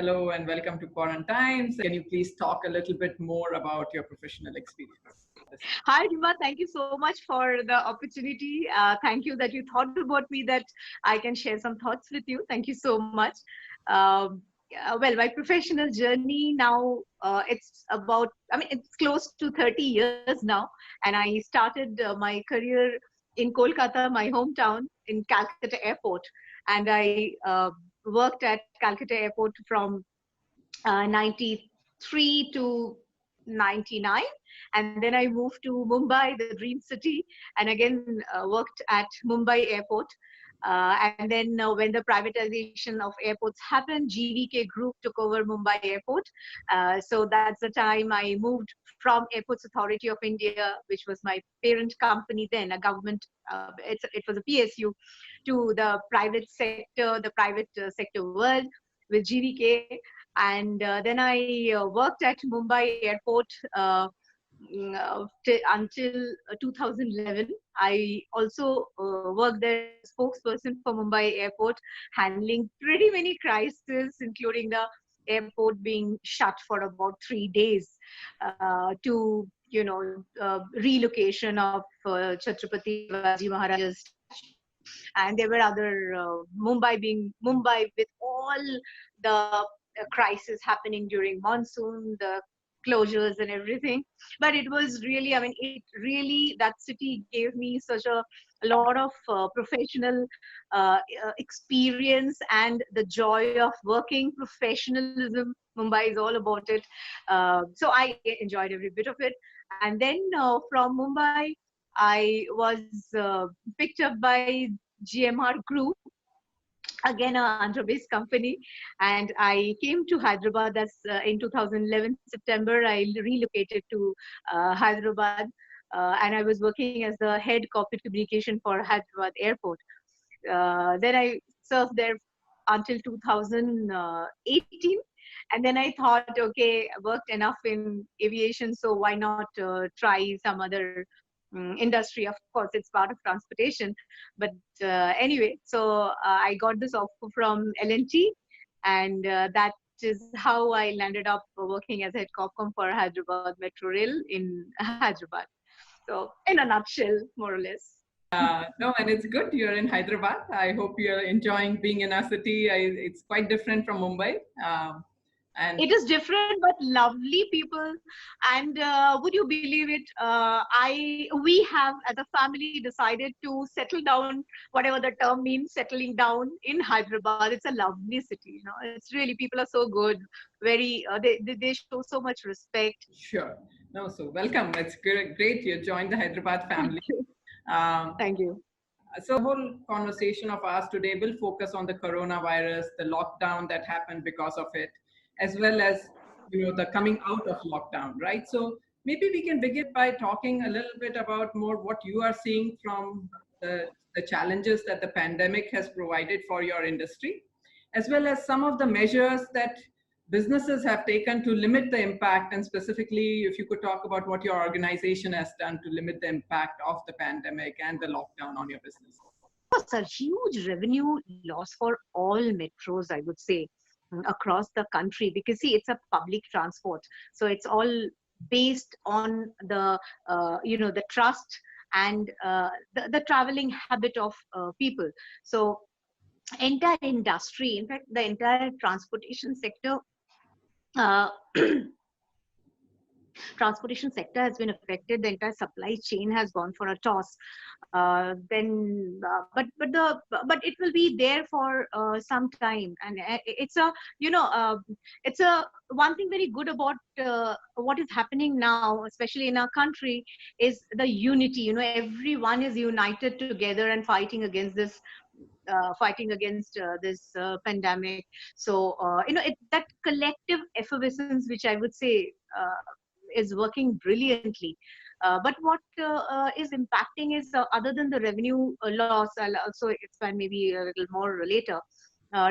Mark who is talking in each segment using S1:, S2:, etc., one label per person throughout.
S1: hello and welcome to Quarantines. Can you please talk a little bit more about your professional experience?
S2: Hi, Rima. Thank you so much for the opportunity. Thank you that you thought about me that I can share some thoughts with you. Thank you so much. Well, my professional journey now, it's close to 30 years now. And I started my career in Kolkata, my hometown, in Calcutta Airport. And I worked at Calcutta Airport from 93 to 99, and then I moved to Mumbai, the dream city, and again worked at Mumbai Airport. And then when the privatization of airports happened, GVK Group took over Mumbai Airport. So that's the time I moved from Airports Authority of India, which was my parent company then, a government, it was a PSU, to the private sector, the private sector world with GVK. And then I worked at Mumbai Airport until 2011. I also worked there as spokesperson for Mumbai Airport, handling pretty many crises, including the airport being shut for about 3 days, to relocation of Chhatrapati Shivaji Maharaj's statue. And there were other Mumbai with all the crisis happening during monsoon, the closures and everything. But it was really, it really, that city gave me such a lot of professional experience and the joy of working professionalism. Mumbai is all about it. So I enjoyed every bit of it. And then from Mumbai, I was picked up by GMR Group, again a Andhra-based company, and I came to Hyderabad. That's in 2011 September. I relocated to Hyderabad, and I was working as the head corporate communication for Hyderabad Airport. Then I served there until 2018, and then I thought, okay, I worked enough in aviation, so why not try some other industry. Of course, it's part of transportation, but anyway, so I got this offer from L&T, and that is how I landed up working as head corpcom for Hyderabad Metro Rail in Hyderabad. So in a nutshell, more or less.
S1: No, and it's good you're in Hyderabad. I hope you're enjoying being in our city. It's quite different from Mumbai.
S2: And it is different, but lovely people. And would you believe it? We have, as a family, decided to settle down, whatever the term means, settling down in Hyderabad. It's a lovely city. It's really, people are so good. Very, they show so much respect.
S1: Sure. No, so welcome. It's great you joined the Hyderabad family.
S2: Thank you.
S1: So the whole conversation of ours today will focus on the coronavirus, the lockdown that happened because of it, as well as the coming out of lockdown, right? So maybe we can begin by talking a little bit about more what you are seeing from the challenges that the pandemic has provided for your industry, as well as some of the measures that businesses have taken to limit the impact, and specifically if you could talk about what your organization has done to limit the impact of the pandemic and the lockdown on your business.
S2: It's a huge revenue loss for all metros, I would say, across the country, because see, it's a public transport, so it's all based on the the trust and the traveling habit of people. So entire industry, in fact the entire transportation sector transportation sector has been affected. The entire supply chain has gone for a toss. But it will be there for some time, and it's a it's a one thing very good about what is happening now, especially in our country, is the unity. Everyone is united together and fighting against this pandemic. So that collective effervescence, which I would say is working brilliantly. But what is impacting is, other than the revenue loss, I'll also expand maybe a little more later,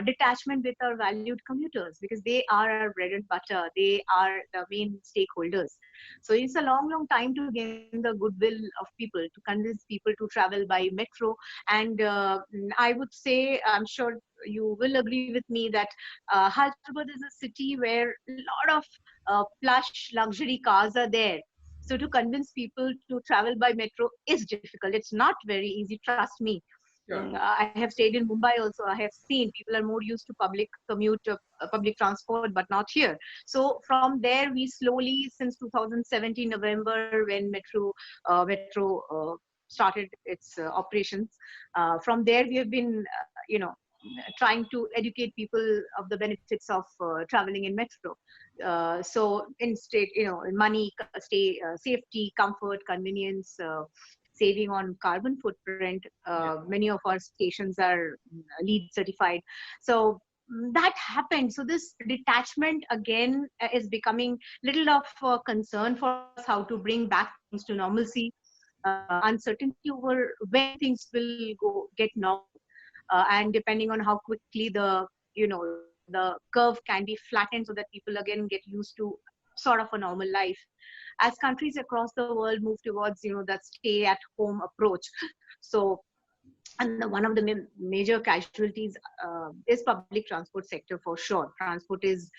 S2: detachment with our valued commuters, because they are our bread and butter. They are the main stakeholders. So it's a long time to gain the goodwill of people, to convince people to travel by metro. And I would say, I'm sure you will agree with me that Hyderabad is a city where a lot of plush luxury cars are there. So to convince people to travel by metro is difficult. It's not very easy, trust me.
S1: Sure.
S2: I have stayed in Mumbai also. I have seen people are more used to public commute, public transport, but not here. So from there, we slowly, since 2017 November, when Metro started its operations, from there we have been, trying to educate people of the benefits of traveling in metro. So in state, in money, stay, safety, comfort, convenience. Saving on carbon footprint. Many of our stations are LEED certified. So that happened. So this detachment again is becoming little of a concern for us, how to bring back things to normalcy. Uncertainty over when things will get normal, and depending on how quickly the curve can be flattened, so that people again get used to sort of a normal life as countries across the world move towards that stay at home approach. So, and one of the major casualties is public transport sector for sure. Transport is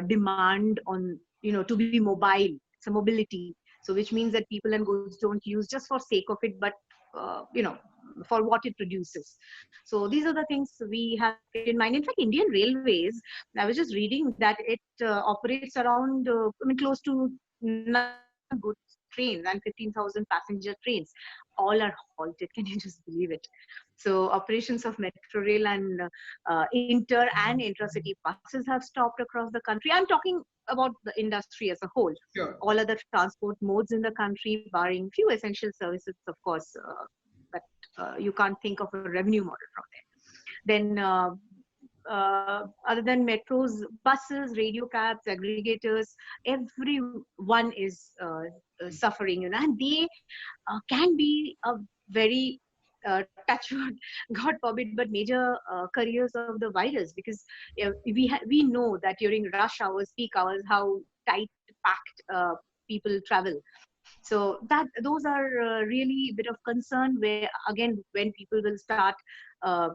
S2: demand on to be mobile. It's a mobility, so which means that people and goods don't use just for sake of it, but for what it produces. So these are the things we have in mind. In fact, Indian Railways, I was just reading that it operates around close to 9,000 goods trains and 15,000 passenger trains. All are halted. Can you just believe it? So operations of metro rail and inter and intracity buses have stopped across the country. I'm talking about the industry as a whole.
S1: Sure.
S2: All other transport modes in the country, barring few essential services, of course, but you can't think of a revenue model from there. Then other than metros, buses, radio cabs, aggregators, everyone is suffering, and they can be a very touchwood, God forbid, but major careers of the virus, because we know that during rush hours, peak hours, how tight packed people travel. So that those are really a bit of concern, where again when people will start uh,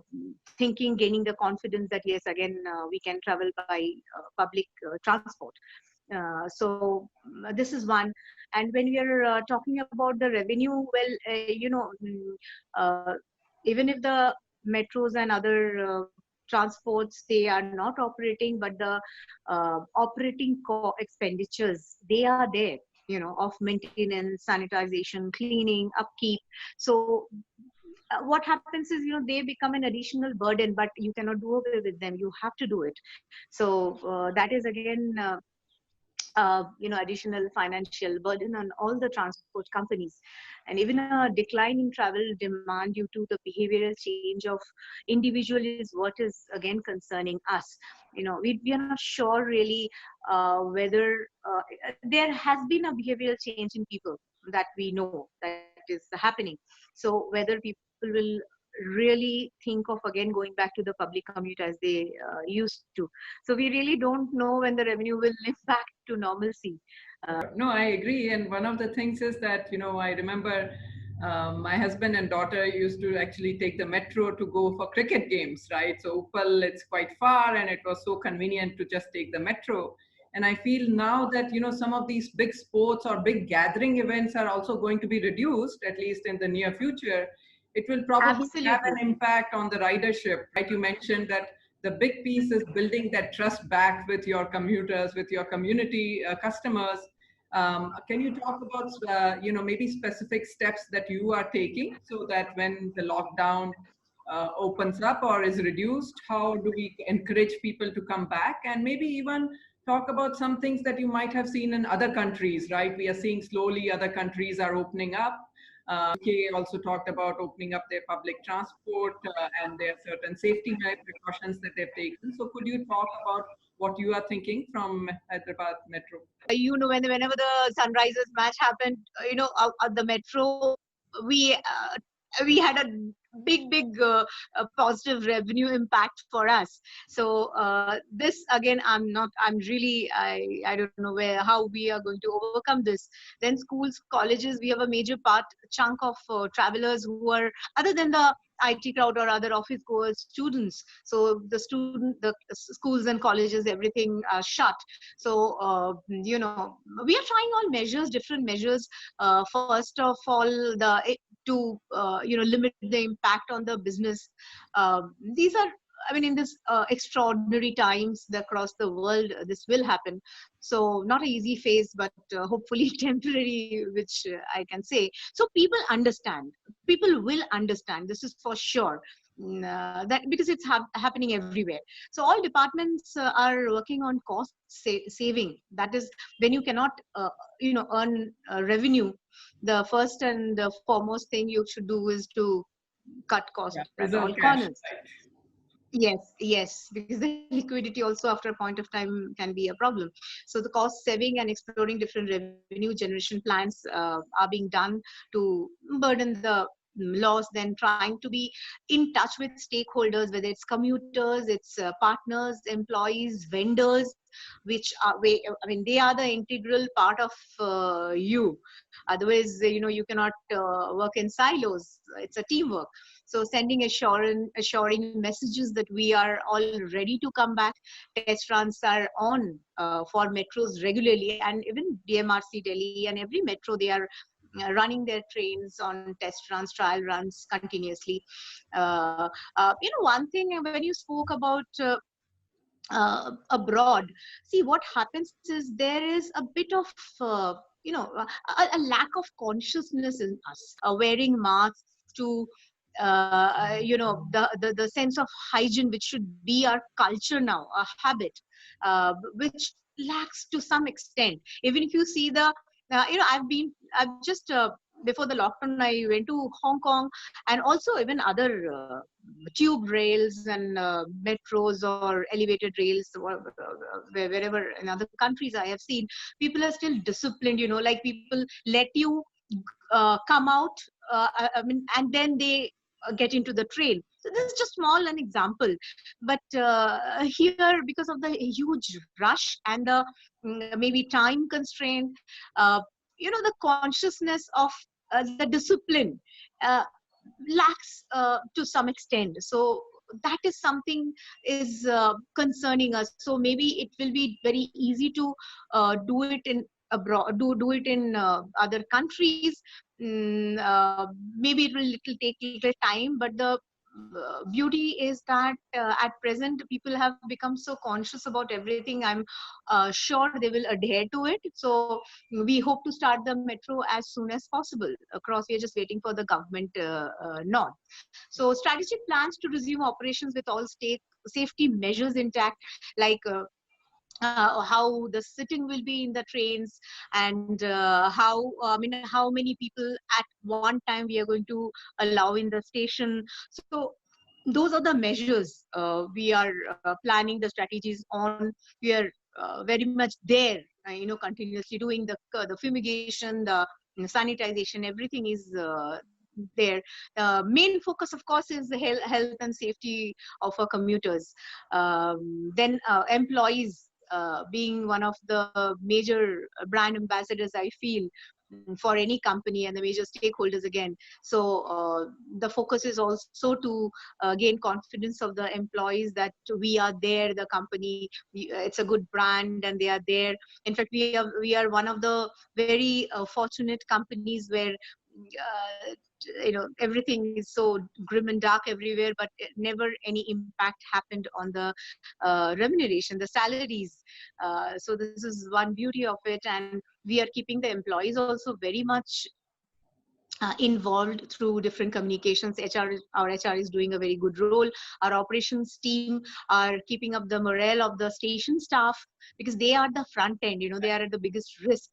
S2: thinking, gaining the confidence that yes, again we can travel by public transport. This is one. And when we are talking about the revenue, well, uh, even if the metros and other transports, they are not operating, but the operating expenditures, they are there, of maintenance, sanitization, cleaning, upkeep. So what happens is, they become an additional burden, but you cannot do away with them. You have to do it. So that is again additional financial burden on all the transport companies. And even a decline in travel demand due to the behavioral change of individual is what is again concerning us. We are not sure really whether there has been a behavioral change in people, that we know that is happening. So whether people will really think of again going back to the public commute as they used to. So we really don't know when the revenue will live back to normalcy.
S1: No, I agree. And one of the things is that, I remember my husband and daughter used to actually take the metro to go for cricket games, right? So Uppal, it's quite far, and it was so convenient to just take the metro. And I feel now that, some of these big sports or big gathering events are also going to be reduced, at least in the near future. It will probably have an impact on the ridership, right? You mentioned that the big piece is building that trust back with your commuters, with your community customers. Can you talk about, maybe specific steps that you are taking so that when the lockdown opens up or is reduced, how do we encourage people to come back? And maybe even talk about some things that you might have seen in other countries, right? We are seeing slowly other countries are opening up. UK also talked about opening up their public transport, and there are certain safety precautions that they've taken. So could you talk about what you are thinking from Hyderabad Metro?
S2: Whenever the Sunrisers match happened, the metro, we had a big positive revenue impact for us. So this again, I'm really, I don't know how we are going to overcome this. Then schools, colleges, we have a major chunk of travelers who are other than the IT crowd or other office goers, students. So the schools and colleges, everything shut. So we are trying all measures, different measures. First of all, to limit the impact on the business. These are, I mean, in this extraordinary times across the world, this will happen. So not an easy phase, but hopefully temporary, which I can say. So people understand. People will understand. This is for sure. That because it's happening everywhere. So all departments are working on cost saving. That is, when you cannot, earn revenue, the first and the foremost thing you should do is to cut cost
S1: Yeah,
S2: at all
S1: preserve cash,
S2: corners.
S1: right?
S2: Yes, because the liquidity also after a point of time can be a problem. So the cost saving and exploring different revenue generation plans are being done to burden the laws, then trying to be in touch with stakeholders, whether it's commuters, it's partners, employees, vendors, which are, I mean, they are the integral part of you. Otherwise, you cannot work in silos. It's a teamwork. So sending assuring messages that we are all ready to come back. Test runs are on for metros regularly, and even DMRC Delhi and every metro, they are running their trains on test runs, trial runs continuously. One thing when you spoke about abroad, see what happens is there is a bit of a lack of consciousness in us, wearing masks to the sense of hygiene, which should be our culture now, a habit, which lacks to some extent. Even if you see the I've just before the lockdown, I went to Hong Kong, and also even other tube rails and metros or elevated rails, wherever in other countries I have seen, people are still disciplined. Like people let you come out, I mean, and then they get into the train. So this is just small an example, but here, because of the huge rush and the maybe time constraint, uh, the consciousness of the discipline uh, lacks to some extent. So that is something is concerning us. So maybe it will be very easy to do it in abroad, do it in other countries. Maybe it will take little time, but the beauty is that at present people have become so conscious about everything. I'm sure they will adhere to it. So we hope to start the metro as soon as possible across. We are just waiting for the government nod. So strategic plans to resume operations with all state safety measures intact, like how the sitting will be in the trains, and how I mean, how many people at one time we are going to allow in the station. So those are the measures we are planning the strategies on. We are very much there, continuously doing the fumigation, the sanitization, everything is there. Main focus, of course, is the health and safety of our commuters. Then employees, being one of the major brand ambassadors, I feel, for any company, and the major stakeholders again. So the focus is also to gain confidence of the employees that we are there, the company, it's a good brand, and they are there. In fact, we are one of the very fortunate companies where everything is so grim and dark everywhere, but never any impact happened on the remuneration, the salaries. So this is one beauty of it, and we are keeping the employees also very much involved through different communications. Our HR is doing a very good role. Our operations team are keeping up the morale of the station staff, because they are the front end, they are at the biggest risk.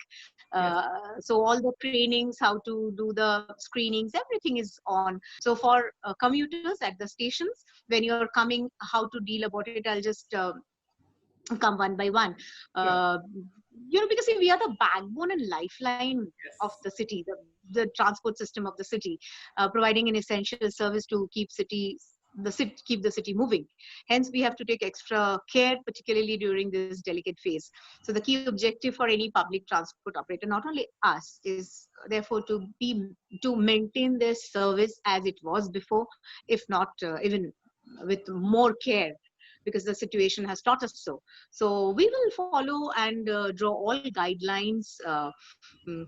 S1: Yes.
S2: So all the trainings, how to do the screenings, everything is on. So for commuters at the stations, when you're coming, how to deal about it, I'll just come one by one.
S1: Sure.
S2: Uh, because see, we are the backbone and lifeline of
S1: Yes.
S2: the city, the transport system of the city, providing an essential service to keep the city moving. Hence, we have to take extra care, particularly during this delicate phase. So, the key objective for any public transport operator, not only us, is therefore to maintain their service as it was before, if not even with more care, because the situation has taught us so. So we will follow and draw all guidelines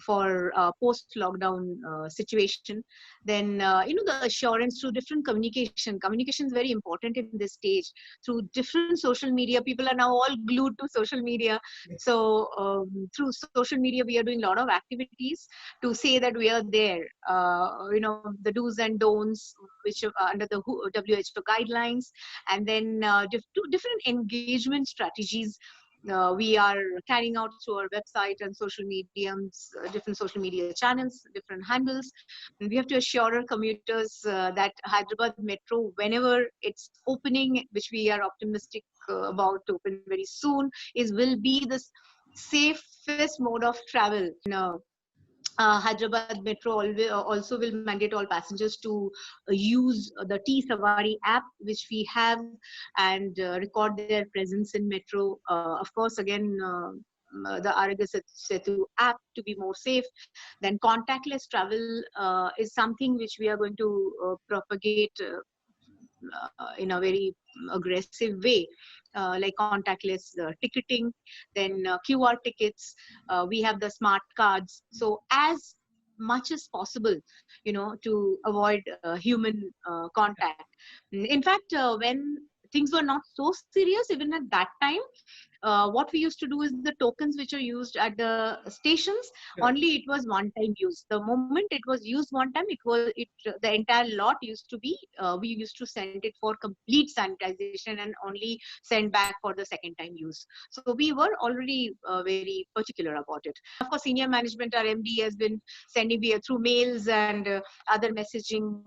S2: for post-lockdown situation. Then the assurance through different communication. Communication is very important in this stage. Through different social media, people are now all glued to social media. So through social media, we are doing a lot of activities to say that we are there. The do's and don'ts, which are under the WHO guidelines, and then different engagement strategies we are carrying out through our website and social mediums, different social media channels, different handles. And we have to assure our commuters that Hyderabad Metro, whenever it's opening, which we are optimistic about to open very soon, will be the safest mode of travel. Hyderabad Metro also will mandate all passengers to use the T Savari app, which we have, and record their presence in Metro. Of course, again, the Aragya Setu app to be more safe. Then contactless travel is something which we are going to propagate in a very aggressive way, like contactless ticketing, then QR tickets. We have the smart cards. So as much as possible, to avoid human contact. In fact, when things were not so serious, even at that time, what we used to do is the tokens which are used at the stations,
S1: Sure.
S2: only it was one time use. The moment it was used one time, the entire lot used to be, we used to send it for complete sanitization and only send back for the second time use. So we were already very particular about it. Of course, senior management, our MD, has been sending through mails and other messaging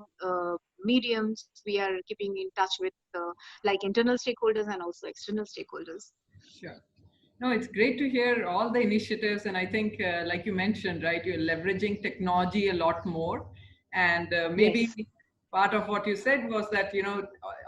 S2: mediums. We are keeping in touch with like internal stakeholders and also external stakeholders.
S1: Sure. No, it's great to hear all the initiatives. And I think, like you mentioned, right, you're leveraging technology a lot more. And maybe
S2: Yes,
S1: part of what you said was that,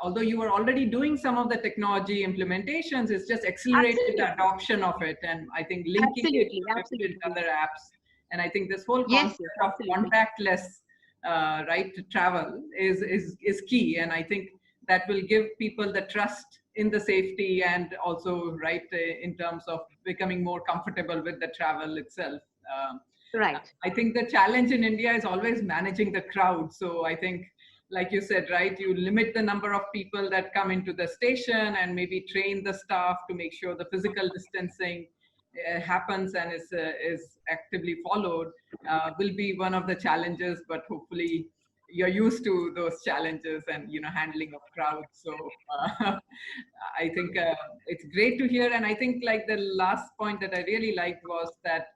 S1: although you were already doing some of the technology implementations, it's just accelerated the
S2: absolutely,
S1: adoption of it. And I think linking it
S2: absolutely,
S1: to different
S2: absolutely.
S1: other apps. And I think this whole
S2: Yes,
S1: concept
S2: yes,
S1: of
S2: absolutely.
S1: contactless, right, to travel is key. And I think that will give people the trust in the safety, and also right in terms of becoming more comfortable with the travel itself. um,
S2: Right.
S1: I think the challenge in India is always managing the crowd. So I think, like you said, right, you limit the number of people that come into the station, and maybe train the staff to make sure the physical distancing happens and is actively followed. Will be one of the challenges, but hopefully you're used to those challenges and handling of crowds. So I think it's great to hear. And I think, like, the last point that I really liked was that,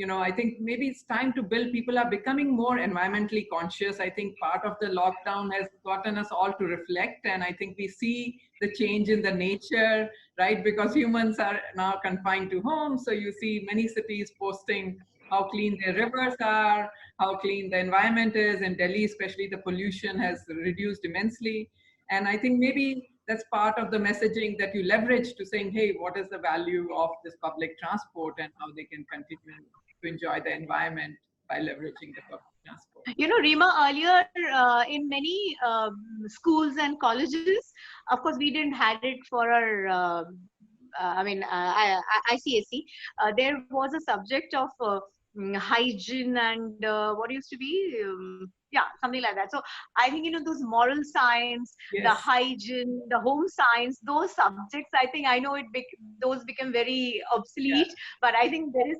S1: I think maybe it's time to build. People are becoming more environmentally conscious. I think part of the lockdown has gotten us all to reflect. And I think we see the change in the nature, right? Because humans are now confined to homes. So you see many cities posting how clean their rivers are, how clean the environment is. In Delhi, especially, the pollution has reduced immensely. And I think maybe that's part of the messaging that you leverage to saying, hey, what is the value of this public transport, and how they can continue to enjoy the environment by leveraging the public transport.
S2: Rima, earlier in many schools and colleges, of course, we didn't had it for our, ICSE. There was a subject of hygiene and what used to be, yeah, something like that. So I think, those moral science, the
S1: Yes.
S2: hygiene, the home science, those subjects, I think, I know those become very
S1: Yeah.
S2: obsolete, but I think there is,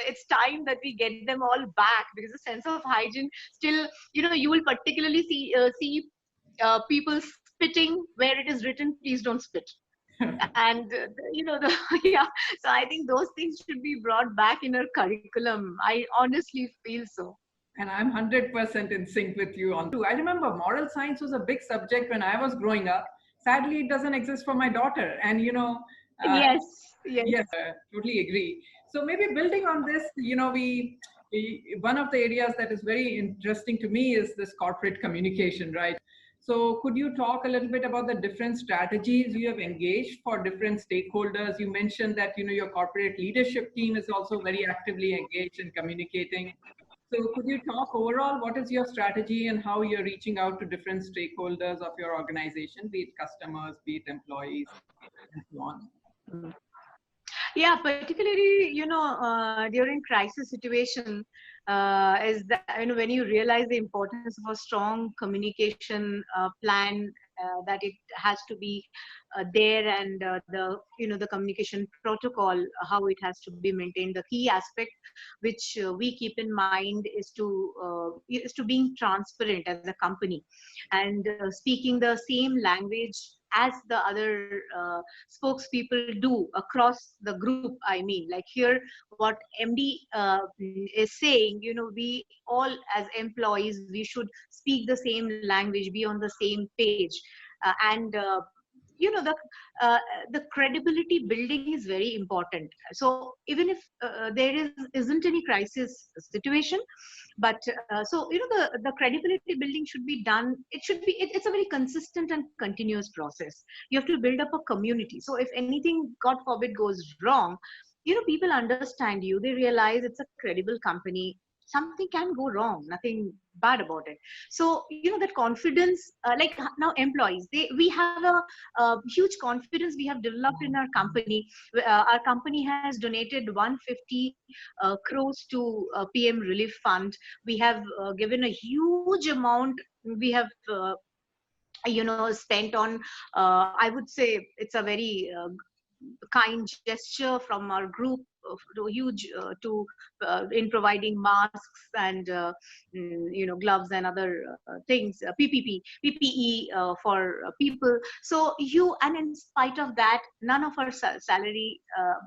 S2: it's time that we get them all back, because the sense of hygiene still, you will particularly see people spitting where it is written, please don't spit. And yeah, so I think those things should be brought back in our curriculum. I honestly feel so.
S1: And I'm 100% in sync with you on too. I remember moral science was a big subject when I was growing up. Sadly, it doesn't exist for my daughter. And, uh,
S2: Yes, yes.
S1: yes, totally agree. So maybe building on this, one of the areas that is very interesting to me is this corporate communication, right? So could you talk a little bit about the different strategies you have engaged for different stakeholders? You mentioned that, your corporate leadership team is also very actively engaged in communicating. So could you talk overall, what is your strategy and how you're reaching out to different stakeholders of your organization, be it customers, be it employees, and so on?
S2: Yeah, particularly, during crisis situation, is that, when you realize the importance of a strong communication plan, that it has to be there, and the communication protocol, how it has to be maintained. The key aspect which we keep in mind is to being transparent as a company, and speaking the same language as the other spokespeople do across the group. I mean, like here, what MD is saying, we all as employees, we should speak the same language, be on the same page, and you know the the credibility building is very important. So even if isn't any crisis situation, but so the credibility building should be done. It's a very consistent and continuous process. You have to build up a community, so if anything, god forbid, goes wrong, people understand you, they realize it's a credible company. Something can go wrong, nothing bad about it. So that confidence, like now employees, we have a huge confidence we have developed in our company. Our company has donated 150 crores to PM relief fund. We have given a huge amount. We have spent on, I would say it's a very kind gesture from our group, to huge in providing masks and gloves and other things, PPE for people. So and in spite of that, none of our salary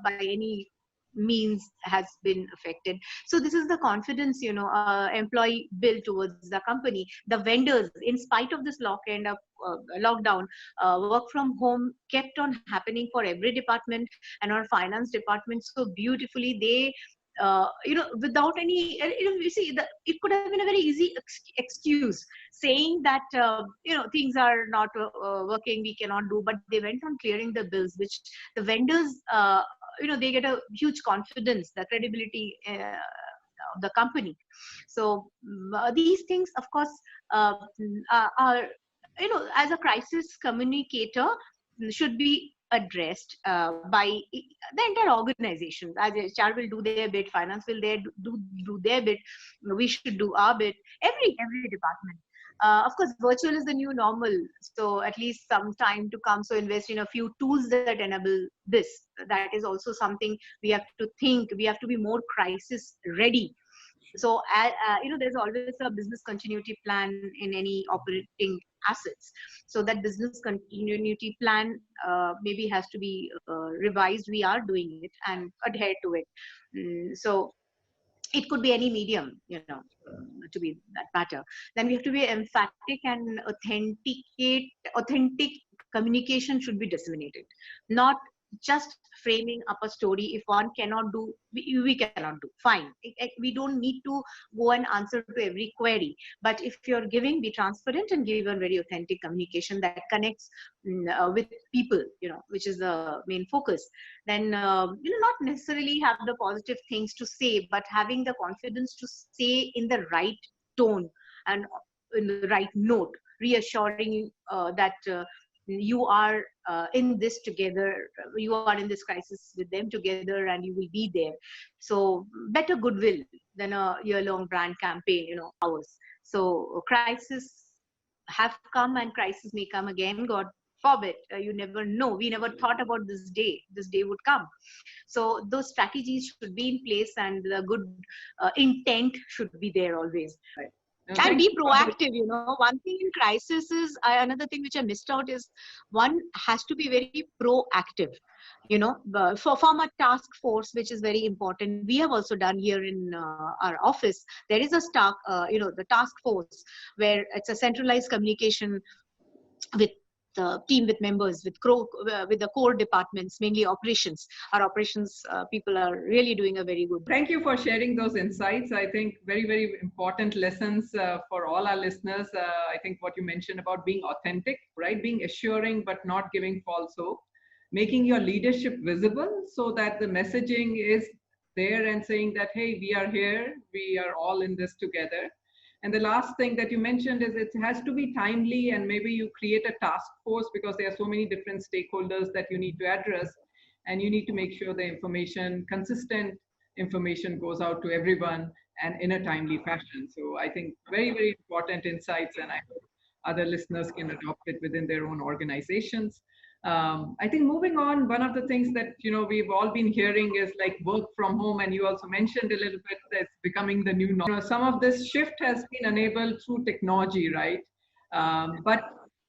S2: by any means has been affected. So this is the confidence employee built towards the company. The vendors, in spite of this lockdown, work from home kept on happening for every department, and our finance department so beautifully, they without any, you see, it could have been a very easy excuse, saying that things are not working, we cannot do, but they went on clearing the bills, which the vendors, they get a huge confidence, the credibility of the company. So these things, of course, are, as a crisis communicator, should be addressed by the entire organization. As HR will do their bit, finance will do their bit, we should do our bit, every department. Of course, virtual is the new normal, so at least some time to come. So invest in a few tools that enable this. That is also something we have to think. We have to be more crisis ready. So there's always a business continuity plan in any operating assets. So that business continuity plan maybe has to be revised. We are doing it and adhere to it. So it could be any medium, to be that matter. Then we have to be emphatic and authentic communication should be disseminated, not just framing up a story. If one cannot do, we cannot do, fine. We don't need to go and answer to every query, but if you're giving, be transparent and give a very authentic communication that connects with people, which is the main focus. Then not necessarily have the positive things to say, but having the confidence to say in the right tone and in the right note, reassuring that you are in this together, you are in this crisis with them together, and you will be there. So better goodwill than a year-long brand campaign, ours. So crisis have come and crisis may come again, god forbid. You never know. We never thought about this day would come. So those strategies should be in place, and the good intent should be there always.
S1: Right.
S2: And be proactive. One thing in crisis is, another thing which I missed out is, one has to be very proactive, form a task force, which is very important. We have also done here in our office. There is a the task force, where it's a centralized communication with the team with members, with the core departments, mainly operations. Our operations people are really doing a very good.
S1: Thank you for sharing those insights. I think very, very important lessons for all our listeners. I think what you mentioned about being authentic, right? Being assuring, but not giving false hope. Making your leadership visible so that the messaging is there and saying that, hey, we are here, we are all in this together. And the last thing that you mentioned is it has to be timely, and maybe you create a task force because there are so many different stakeholders that you need to address, and you need to make sure the information, consistent information, goes out to everyone and in a timely fashion. So I think very, very important insights, and I hope other listeners can adopt it within their own organizations. I think moving on, one of the things that we've all been hearing is like work from home, and you also mentioned a little bit that's becoming the new norm. Some of this shift has been enabled through technology, right? But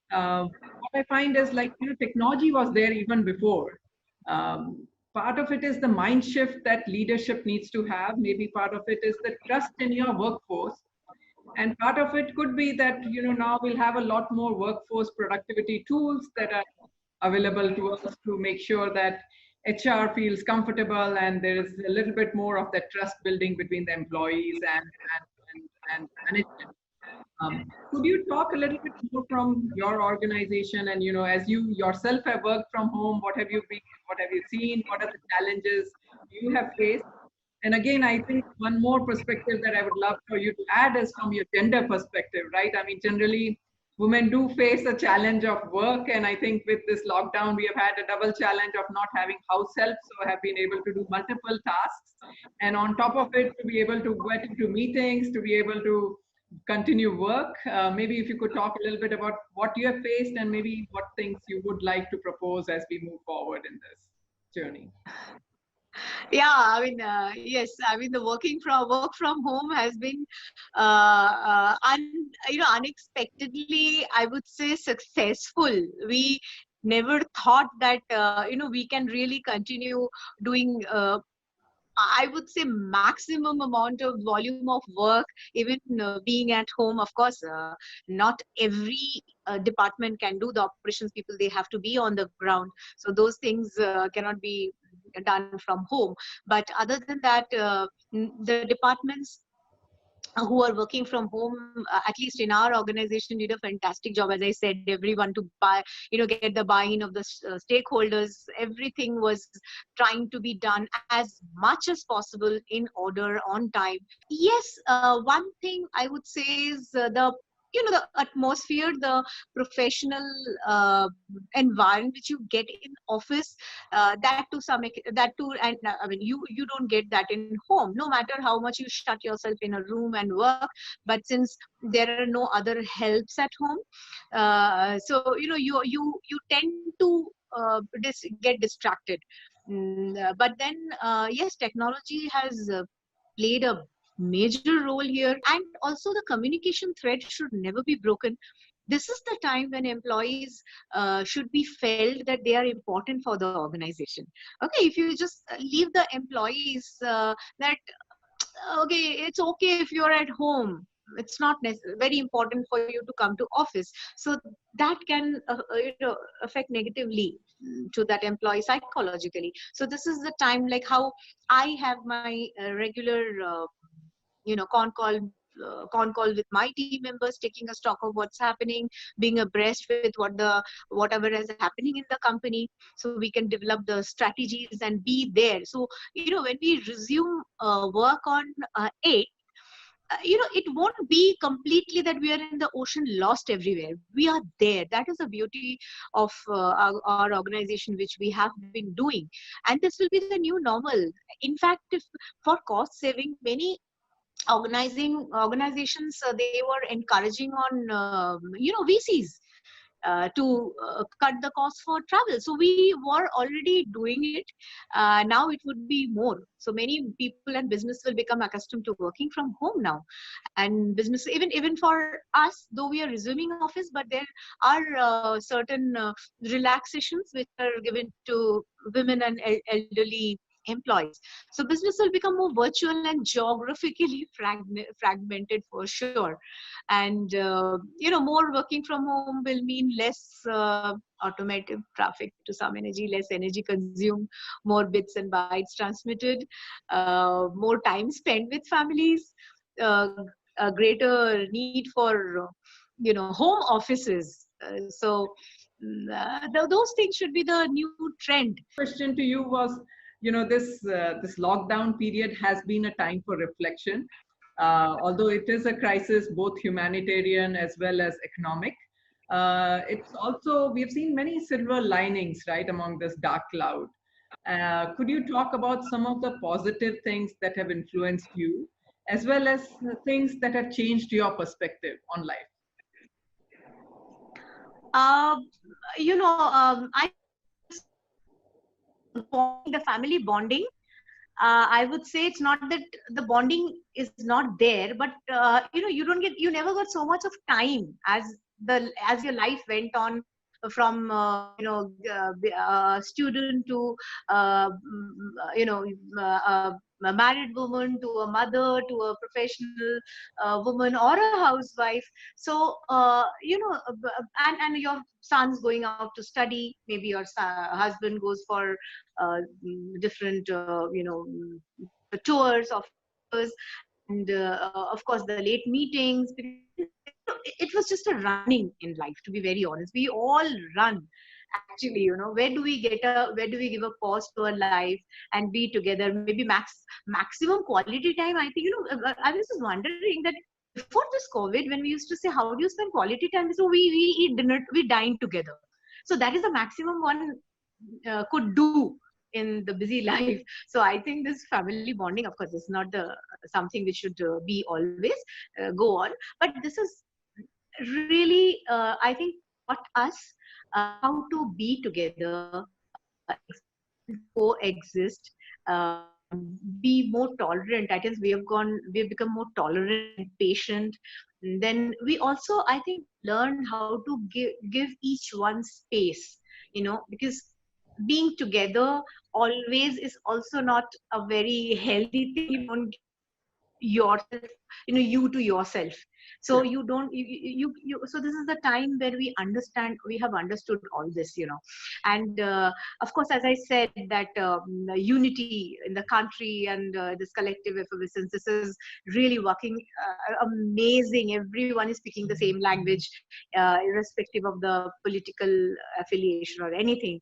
S1: what I find is like technology was there even before. Part of it is the mind shift that leadership needs to have. Maybe part of it is the trust in your workforce. And part of it could be that now we'll have a lot more workforce productivity tools that are available to us to make sure that HR feels comfortable and there is a little bit more of that trust building between the employees and management. Could you talk a little bit more from your organization, and as you yourself have worked from home, what have you seen? What are the challenges you have faced? And again, I think one more perspective that I would love for you to add is from your gender perspective, right? I mean, generally, women do face a challenge of work. And I think with this lockdown, we have had a double challenge of not having house help. So have been able to do multiple tasks. And on top of it, to be able to get into meetings, to be able to continue work. Maybe if you could talk a little bit about what you have faced and maybe what things you would like to propose as we move forward in this journey.
S2: Yeah, I mean, yes, I mean the work from home has been unexpectedly, I would say, successful. We never thought that we can really continue doing I would say maximum amount of volume of work, even being at home. Of course, not every department can do the operations people. They have to be on the ground. So those things cannot be done from home. But other than that, the departments who are working from home, at least in our organization, did a fantastic job. As I said, everyone to get the buy-in of the stakeholders. Everything was trying to be done as much as possible in order, on time. Yes, one thing I would say is the atmosphere, the professional environment which you get in office, that too, and I mean you don't get that in home, no matter how much you shut yourself in a room and work. But since there are no other helps at home, so you tend to get distracted. But then yes, technology has played a major role here, and also the communication thread should never be broken. This is the time when employees should be felt that they are important for the organization. Okay, if you just leave the employees that okay, it's okay if you're at home, it's not very important for you to come to office, so that can affect negatively to that employee psychologically. So this is the time, like how I have my regular con call with my team members, taking a stock of what's happening, being abreast with whatever is happening in the company, so we can develop the strategies and be there. So when we resume work on 8, it won't be completely that we are in the ocean lost everywhere. We are there. That is the beauty of our organization, which we have been doing, and this will be the new normal. In fact, if for cost saving, many organizations, they were encouraging on VCs to cut the cost for travel. So we were already doing it. Now it would be more. So many people and business will become accustomed to working from home now. And business, even for us, though we are resuming office, but there are certain relaxations which are given to women and elderly employees. So business will become more virtual and geographically fragmented for sure. And more working from home will mean less automotive traffic to some energy, less energy consumed, more bits and bytes transmitted, more time spent with families, uh, a greater need for home offices. Those things should be the new trend.
S1: Question to you was, this lockdown period has been a time for reflection, although it is a crisis, both humanitarian as well as economic. It's also, we've seen many silver linings, right, among this dark cloud. Could you talk about some of the positive things that have influenced you, as well as the things that have changed your perspective on life?
S2: uh, I the family bonding, I would say it's not that the bonding is not there, but you never got so much of time as your life went on, from student to a married woman to a mother to a professional woman or a housewife. So and your son's going out to study, maybe your husband goes for different tours of tours, and of course the late meetings. It was just a running in life, to be very honest. We all run, actually. Where do we give a pause to our life and be together? Maybe maximum quality time, I think. I was just wondering that before this COVID, when we used to say how do you spend quality time, so we eat dinner, we dine together. So that is the maximum one could do in the busy life. So I think this family bonding, of course, is not the something which should be always go on, but this is really I think taught us how to be together, coexist, uh, be more tolerant. I think we've become more tolerant and patient. And then we also, I think, learn how to give each one space, because being together always is also not a very healthy thing. You don't yourself, you to yourself. So you don't so this is the time where we have understood all this. And of course, as I said, that unity in the country and this collective effervescence, this is really working amazing. Everyone is speaking the same language, irrespective of the political affiliation or anything.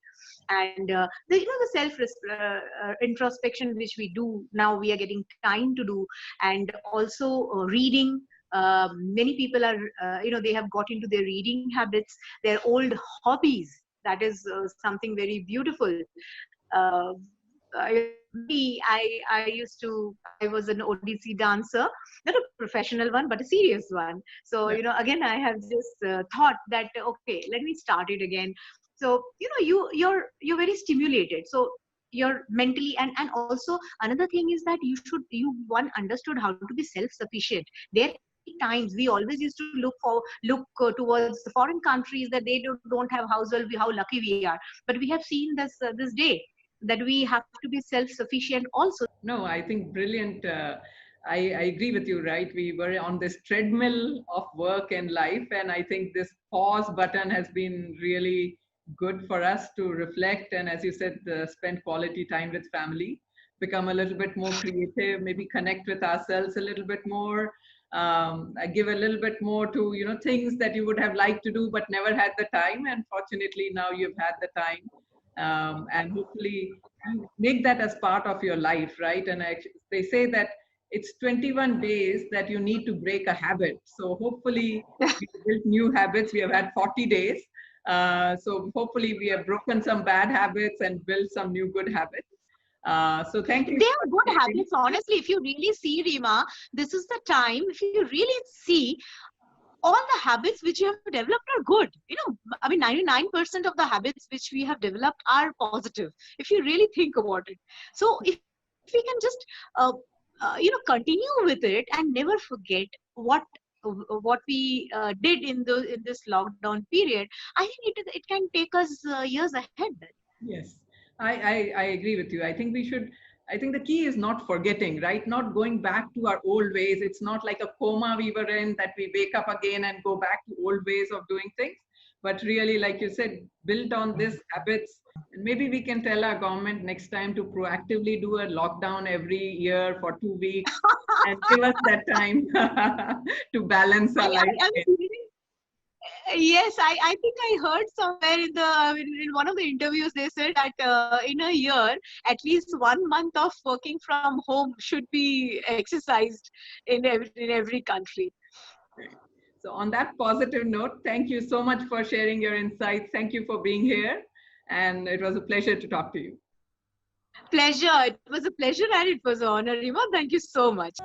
S2: And the self introspection which we do now, we are getting time to do. And also reading, many people are they have got into their reading habits, their old hobbies. That is something very beautiful. uh, I was an Odissi dancer, not a professional one, but a serious one. So,
S1: Yeah.
S2: again, I have just thought that, okay, let me start it again. So, you're very stimulated. So you're mentally, and also another thing is that you one understood how to be self-sufficient. There times we always used to look towards the foreign countries, that they don't have household, how lucky we are. But we have seen this day that we have to be self-sufficient also.
S1: No, I think brilliant. I agree with you, right? We were on this treadmill of work and life, and I think this pause button has been really good for us to reflect. And as you said, spend quality time with family, become a little bit more creative, maybe connect with ourselves a little bit more. I give a little bit more to things that you would have liked to do but never had the time, and fortunately now you've had the time, and hopefully you make that as part of your life, right? And they say that it's 21 days that you need to break a habit. So hopefully we built new habits. We have had 40 days. So hopefully we have broken some bad habits and built some new good habits. So thank you.
S2: They are good habits, honestly. If you really see, Rima, this is the time, if you really see, all the habits which you have developed are good. I mean, 99% of the habits which we have developed are positive, if you really think about it. So if we can just continue with it and never forget what we did in this lockdown period, I think it can take us years ahead.
S1: Yes, I agree with you. I think we should I think the key is not forgetting, right? Not going back to our old ways. It's not like a coma we were in that we wake up again and go back to old ways of doing things, but really, like you said, build on these habits. And maybe we can tell our government next time to proactively do a lockdown every year for 2 weeks and give us that time to balance our life.
S2: Yes, I think I heard somewhere in one of the interviews they said that in a year at least 1 month of working from home should be exercised in every country.
S1: So on that positive note, thank you so much for sharing your insights. Thank you for being here, and it was a pleasure to talk to you.
S2: Pleasure. It was a pleasure and it was an honor, Rima. Thank you so much.